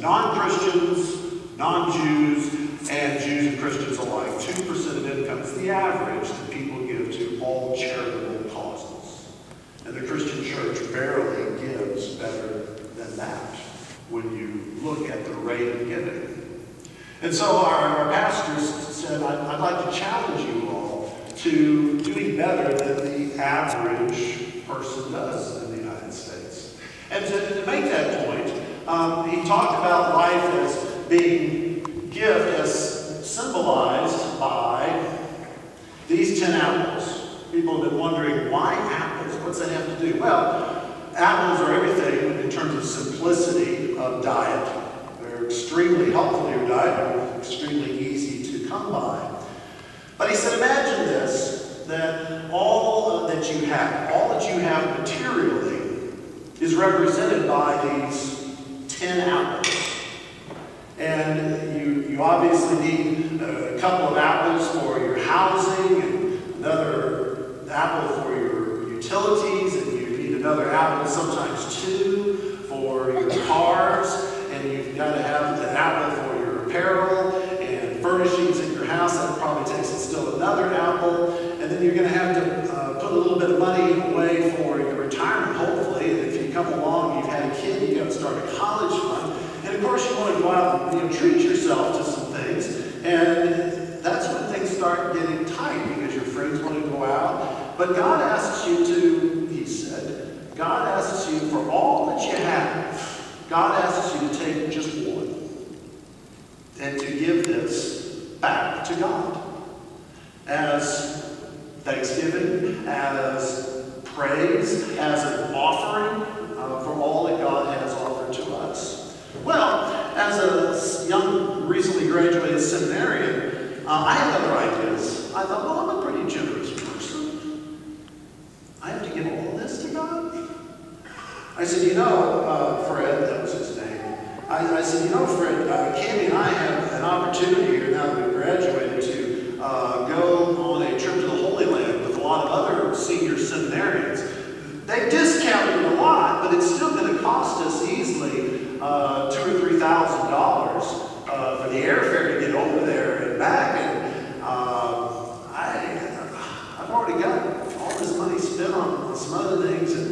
non-Christians, non-Jews, and Jews and Christians alike. 2% of income is the average that people give to all charitable causes. And the Christian church barely gives better than that when you look at the rate of giving. And so our pastors said, I'd like to challenge you all to doing better than the average person does in the United States. And to make that point, he talked about life as being gift as symbolized by these 10 apples. People have been wondering, why apples? What's that have to do? Well, apples are everything in terms of simplicity of diet. They're extremely helpful to your diet. They're extremely easy to come by. But he said, imagine this, that all that you have materially is represented by these 10 apples. And you obviously need a couple of apples for your housing, and another apple for your utilities, and you need another apple, sometimes 2, for your cars, and you've got to have an apple for your apparel and furnishings in your house. That probably takes still another apple. And then you're going to have to put a little bit of money away for your retirement, hopefully. And if you come along, you've had a kid, you've got to start a college fund. And of course, you want to go out and treat yourself to some things. And that's when things start getting tight because your friends want to go out. But God asks you to, he said, God asks you for all that you have. God asks you to take just one and to give this back to God as thanksgiving, as praise, as an offering for all that God has offered to us. Well, as a young, recently graduated seminarian, I had other ideas. I thought, well, I'm a pretty generous person. I have to give all this to God? I said, you know, Fred, that was his name. I said, you know, Fred, Cammie and I have an opportunity here now that we've graduated to go on a trip to the Holy Land with a lot of other senior seminarians. They discounted it a lot, but it's still going to cost us easily $2,000 or $3,000 for the airfare to get over there and back. And I've already got all this money spent on some other things, and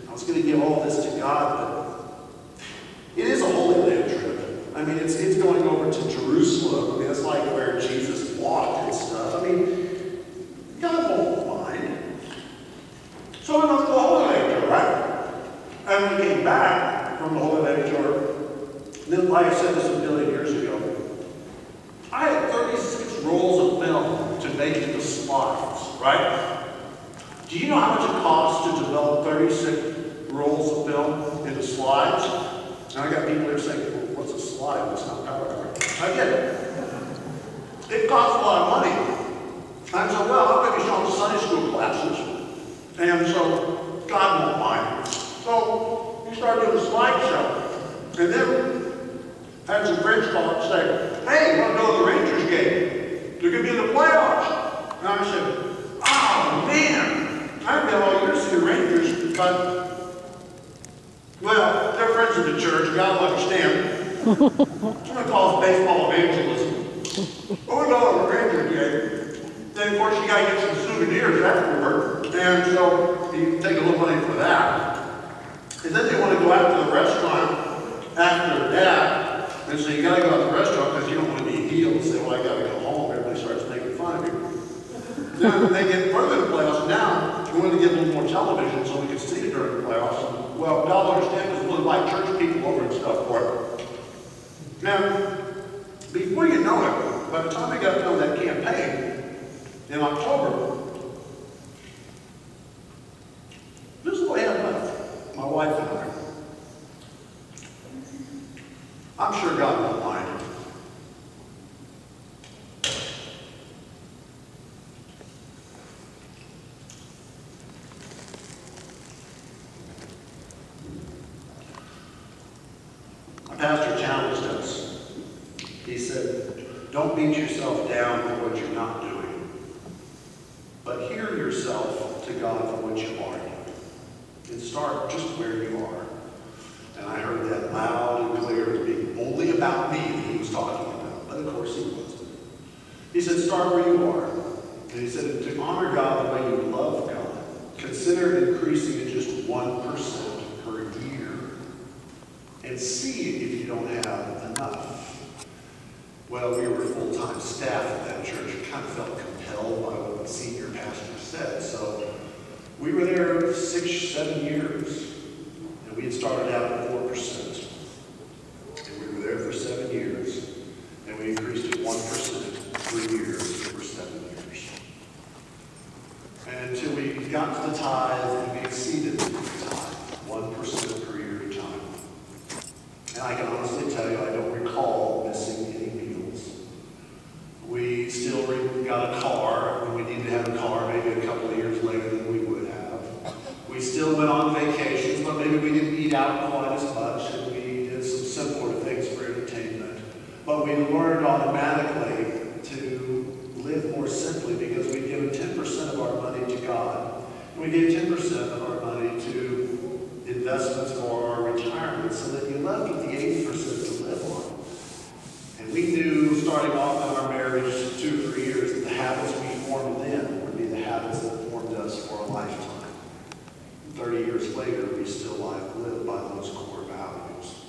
I was going to give all this to God, but it is a Holy Land trip. I mean, it's going over to Jerusalem. I mean, it's like where Jesus walked and stuff. I mean, God won't mind. So we went to the Holy Land tour, right? And we came back from the Holy Land tour. Then, like I said this a million years ago, I had 36 rolls of film to make into slides, right? Do you know how much it costs to develop 36 rolls of film into slides? And I got people there saying, well, what's a slide? It's not PowerPoint. I get it. It costs a lot of money. I said, well, I'm going to be showing Sunday school classes. And so God won't mind. So we started doing a slideshow. And then had some friends call and say, hey, you want to go to the Rangers game? They're going to be in the playoffs. And I said, oh, man. I've been all year to see the Rangers, but well, they're friends of the church. God will understand. I'm going to call it baseball evangelism. But we go to the Ranger game. Then, of course, you got to get some souvenirs afterward. And so you take a little money for that. And then they want to go out to the restaurant after that. And so you got to go out to the restaurant because you don't want to be healed. Say, well, I got to go home. Everybody starts making fun of you. Then when they get further in the playoffs, now we want to get a little more television so we can see it during the playoffs. Well, God will understand because we'll invite church people over and stuff for it. Now, before you know it, by the time we got done that campaign in October, this is the way I left, my wife and I. I'm sure God won't mind. Pastor challenged us. He said, don't beat yourself down for what you're not doing, but hear yourself to God for what you are doing. And start just where you are. And I heard that loud and clear as being boldly He said, start where you are. And he said, to honor God the way you love God, consider increasing it just 1% per year. And see if you don't have enough. Well, we were full-time staff at that church. We kind of felt compelled by what the senior pastor said. So we were there 6, 7 years. And we had started out at 4%. And we were there for 7 years. And we increased it 1% per year for 7 years. And until we got to the tithe and we exceeded the tithe, 1% per year at a time. And I can honestly tell you, I don't recall missing any meals. We still got a car when we needed to have a car, maybe a couple of years later than we would have. We still went on vacations, but maybe we didn't eat out quite as much, and we did some simpler things for entertainment. But we learned automatically to live more simply because we'd given 10% of our money to God. And we gave 10% of our money to investments for our retirement so that you left with the 80% to live on. And we knew, starting off in our marriage 2 or 3 years, that the habits we formed then would be the habits that formed us for a lifetime. 30 years later, we still live by those core values.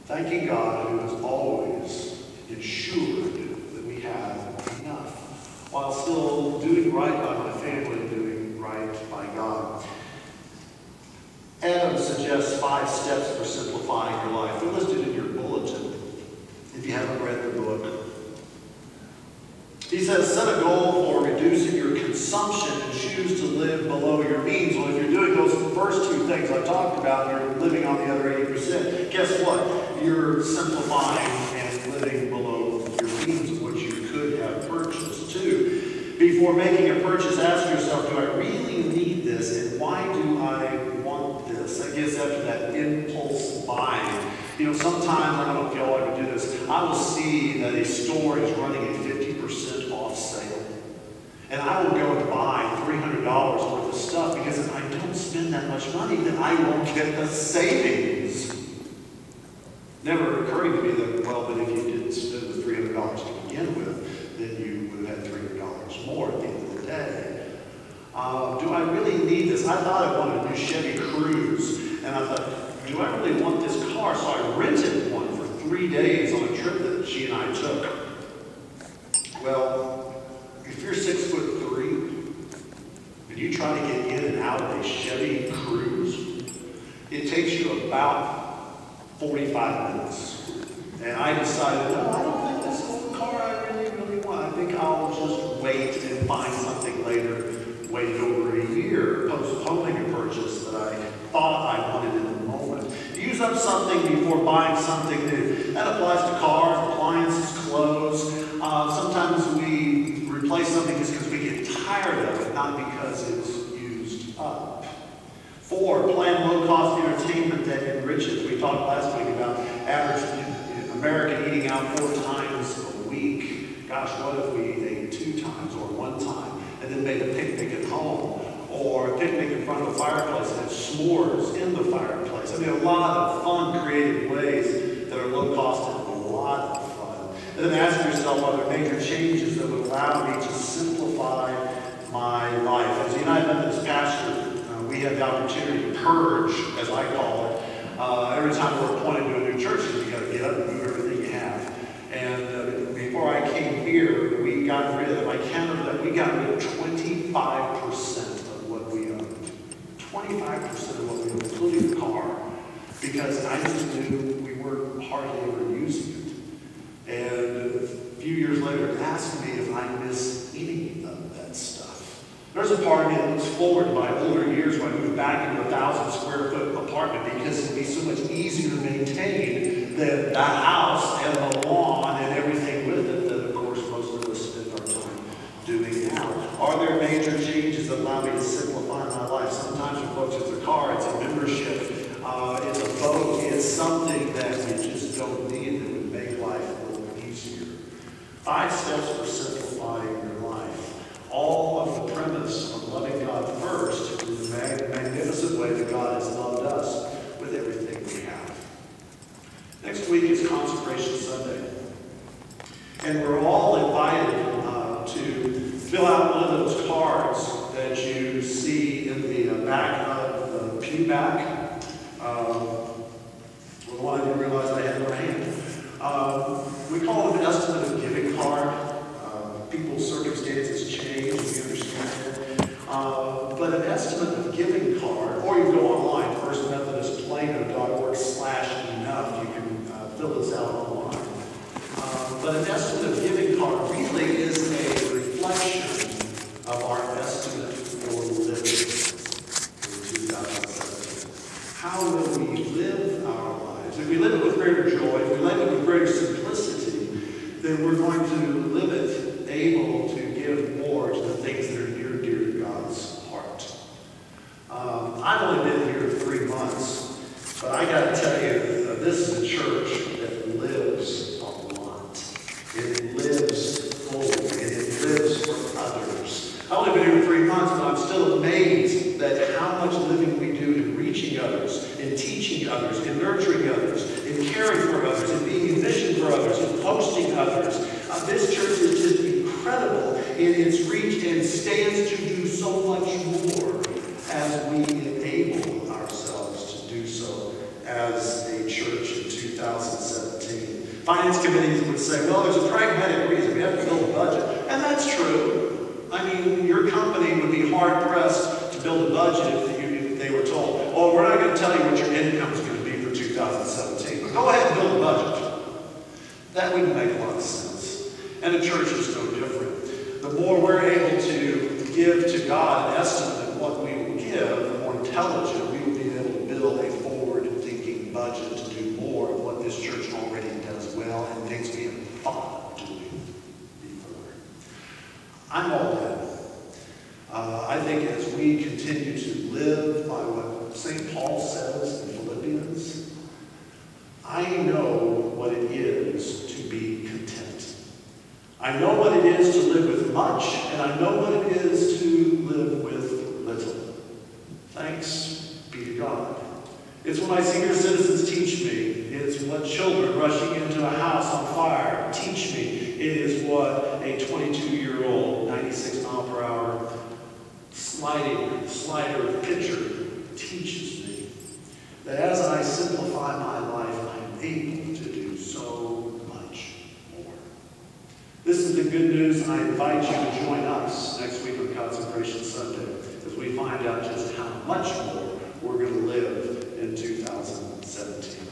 Thanking God, who has always ensured that we have enough, while still doing right by my family and doing right by God. Adam suggests 5 steps for simplifying your life. They're listed in your bulletin, if you haven't read the book. He says, set a goal for reducing your consumption and choose to live below your means. Well, if you're doing those first 2 things I talked about, you're living on the other 80%. Guess what? You're simplifying and living below your means of what you could have purchased too. Before making a purchase, ask yourself, do I really need this, and why do I want this? I guess after that impulse buying. You know, sometimes, I don't know if y'all ever do this, I will see that a store is running a 50% off sale. And I will go and buy $300 worth of stuff because if I don't spend that much money, then I won't get the savings. Never occurring to me that, well, but if you didn't spend the $300 to begin with, then you would have had $300 more at the end of the day. Do I really need this? I thought I wanted a new Chevy Cruze, and I thought, do I really want this car? So I rented one for 3 days on a trip that she and I took. Well, if you're 6'3", and you try to get in and out of a Chevy Cruze, it takes you about 45 minutes. And I decided, no, I don't think this is the car I really want. I think I'll just wait and find something later. Waited over a year, postponing a purchase that I thought I wanted in the moment. Use up something before buying something new. That applies to cars, appliances, clothes. Sometimes we replace something just because we get tired of it, not because it's used up. 4, plan low-cost entertainment that enriches. We talked last week about average American eating out 4 times a week. Gosh, what if we ate 2 times or 1 time? And then made a picnic at home, or a picnic in front of a fireplace and had s'mores in the fireplace. I mean, a lot of fun, creative ways that are low cost and a lot of fun. And then ask yourself, are there major changes that would allow me to simplify my life? As a United Methodist pastor, we have the opportunity to purge, as I call it. Every time we're appointed to a new church, you got to get up and move everything you have. And before I came here, we got rid of, I counted that we got rid of 25% of what we owned. 25% of what we owned, including the car, because I just knew we were hardly ever using it. And a few years later, it asked me if I miss any of that stuff. There's a part of me that looks forward to my older years when I moved back into a 1,000 square foot apartment because it would be so much easier to maintain than the house and the lawn and everything with it that, of course, most of us spend our time doing now. Are there major changes that allow me to simplify my life? Sometimes for folks, it's a car, it's a membership, it's a boat, it's something that we just don't need that would make life a little easier. 5 steps for simplifying your life. All of the premise of loving God first in the magnificent way that God has loved us with everything we have. Next week is Consecration Sunday. And we're all invited fill out one of those cards that you see in the back of the pew back. The one I didn't realize I had in my hand. We call it an estimate of giving card. People's circumstances change, we understand that. But an estimate of giving card, or you go online, firstmethodistplano.org/enough, you can fill this out online. But an estimate of giving card really is a reflection of our estimate for living in 2017. How will we live our lives? If we live it with greater joy, if we live it with greater simplicity, then we're going to live it able to give more to the things that are near and dear to God's heart. I've only been here 3 months, but I got to tell you, this is a church that lives a lot. It lives fully, and it lives for others. I've only been here 3 months, but I'm still amazed at how much living we do in reaching others, in teaching others, in nurturing others, in caring for others, in being in mission for others, in hosting others. This church is just incredible in its reach and stands to do so much more as we enable ourselves to do so as a church in 2017. Finance committees would say, well, there's a pragmatic reason. We have to build a budget. And that's true. I mean, your company would be hard-pressed to build a budget if they were told, oh, we're not going to tell you what your income is going to be for 2017. But go ahead and build a budget. That wouldn't make a lot of sense. And the church is no different. The more we're able to give to God an estimate of what we will give, the more intelligent we will be able to build a forward-thinking budget to do more of what this church already does well and things we haven't thought of doing before. I'm all in. I think as we continue to live by what St. Paul says in Philippians, I know what it is to be content. I know what it is to live with much, and I know what it is to live with little. Thanks be to God. It's what my senior citizens teach me. It's what children rushing into a house on fire teach me. It is what a 22-year-old, 96 mile per hour slider pitcher teaches me. That as I simplify my life, I'm able to do so much more. This is the good news, and I invite you to join us next week on Consecration Sunday as we find out just how much more we're going to live in 2017.